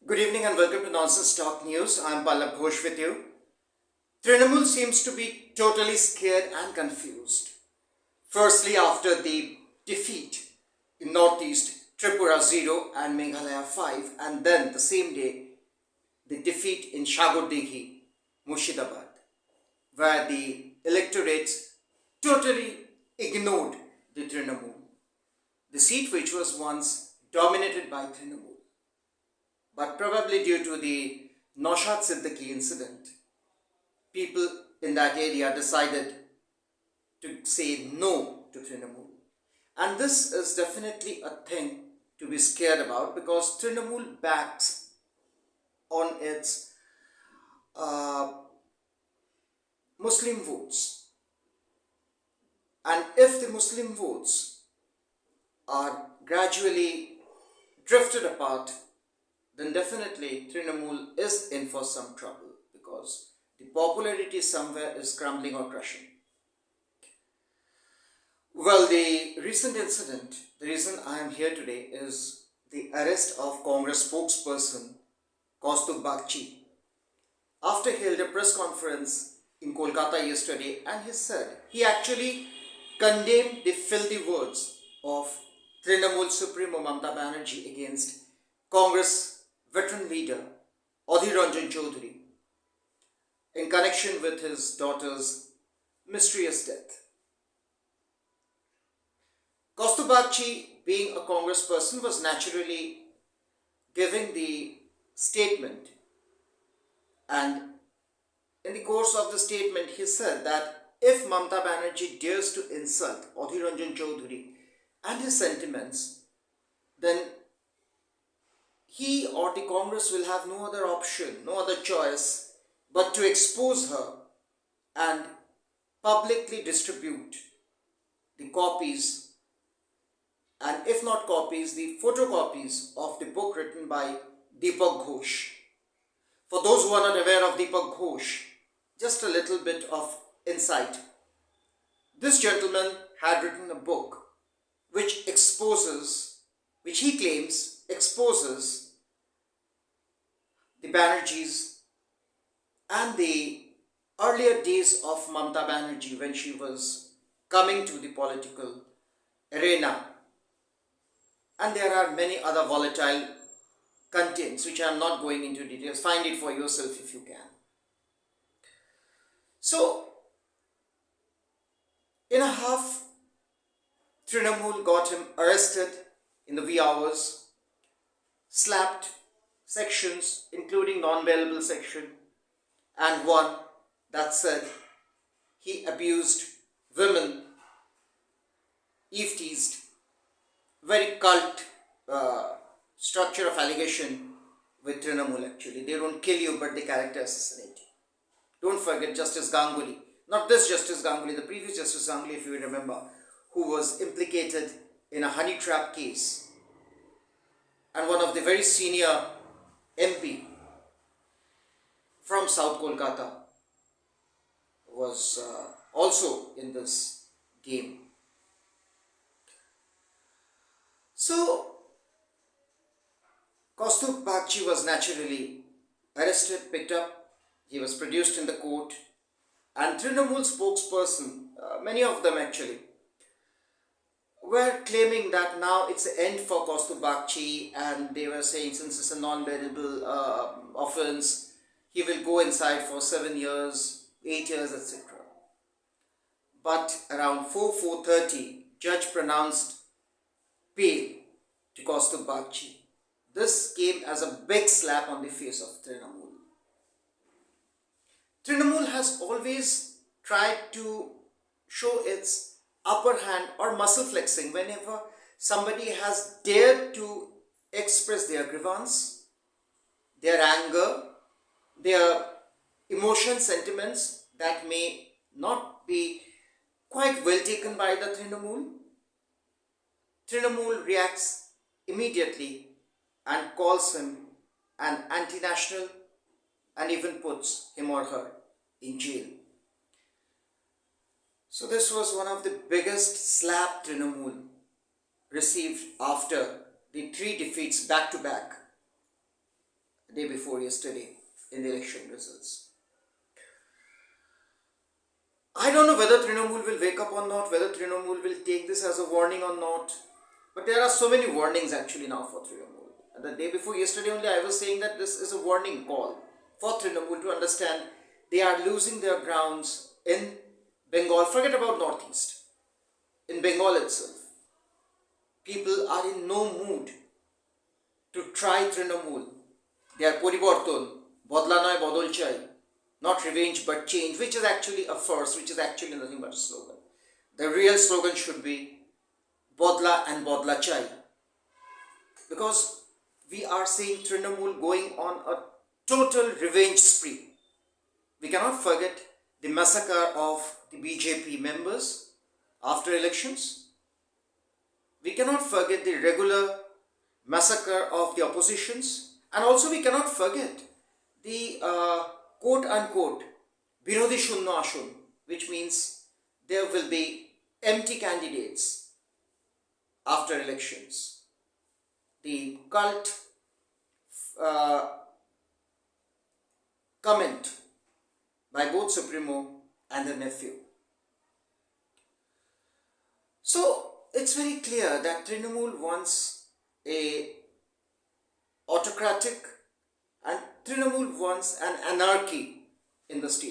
Good evening and welcome to Nonsense Talk News. I'm Pallab Ghosh with you. Trinamool seems to be totally scared and confused. Firstly, after the defeat in Northeast, Tripura 0 and Meghalaya 5, and then the same day, the defeat in Shagodeghi, Murshidabad, where the electorates totally ignored the Trinamool, the seat which was once dominated by Trinamool. But probably due to the Naushad Siddiqui incident, people in that area decided to say no to Trinamool. And this is definitely a thing to be scared about because Trinamool backs on its Muslim votes. And if the Muslim votes are gradually drifted apart, then definitely Trinamool is in for some trouble because the popularity somewhere is crumbling or crushing. Well, the recent incident, the reason I am here today is the arrest of Congress spokesperson Kaustav Bagchi. After he held a press conference in Kolkata yesterday, and he said he actually condemned the filthy words of Trinamool Supremo Mamata Banerjee against Congress veteran leader Adhir Ranjan Chaudhary in connection with his daughter's mysterious death. Kaustav Bagchi, being a congressperson, was naturally giving the statement, and in the course of the statement he said that if Mamata Banerjee dares to insult Adhir Ranjan Chaudhary and his sentiments, then he or the Congress will have no other option, no other choice but to expose her and publicly distribute the copies, and if not copies, the photocopies of the book written by Deepak Ghosh. For those who are not aware of Deepak Ghosh, just a little bit of insight. This gentleman had written a book which he claims exposes the Banerjees and the earlier days of Mamata Banerjee when she was coming to the political arena. And there are many other volatile contents which I am not going into details. Find it for yourself if you can. So, in a huff, Trinamool got him arrested in the wee hours, slapped sections including non-bailable section, and one that said he abused women, eve-teased, very cult structure of allegation with Trinamool actually. They don't kill you but they character assassinate you. Don't forget Justice Ganguly, not this Justice Ganguly, the previous Justice Ganguly if you remember, who was implicated in a honey trap case, and one of the very senior MP from South Kolkata was also in this game. So, Kaustav Bagchi was naturally arrested, picked up, he was produced in the court, and Trinamool spokesperson, many of them actually, were claiming that now it's the end for Kaustav Bagchi, and they were saying since it's a non-bailable offence, he will go inside for 7 years, 8 years, etc. But around 4:30, judge pronounced bail to Kaustav Bagchi. This came as a big slap on the face of Trinamool. Trinamool has always tried to show its upper hand or muscle flexing whenever somebody has dared to express their grievance, their anger, their emotion sentiments that may not be quite well taken by the Trinamool. Trinamool reacts immediately and calls him an anti-national and even puts him or her in jail. So this was one of the biggest slap Trinamool received after the 3 defeats back to back the day before yesterday in the election results. I don't know whether Trinamool will wake up or not, whether Trinamool will take this as a warning or not. But there are so many warnings actually now for Trinamool. And the day before yesterday only I was saying that this is a warning call for Trinamool to understand they are losing their grounds in Bengal. Forget about Northeast. In Bengal itself, people are in no mood to try Trinamool. They are poriborton, bodla noy bodol chai, not revenge but change, which is actually a farce, which is actually nothing but a slogan. The real slogan should be bodla and bodla chai, because we are seeing Trinamool going on a total revenge spree. We cannot forget the massacre of the BJP members after elections. We cannot forget the regular massacre of the oppositions, and also we cannot forget the quote unquote Birodhi Shunno Ashun, which means there will be empty candidates after elections. The cult comment by both Supremo and the nephew. So it's very clear that Trinamool wants a autocratic, and Trinamool wants an anarchy in the state.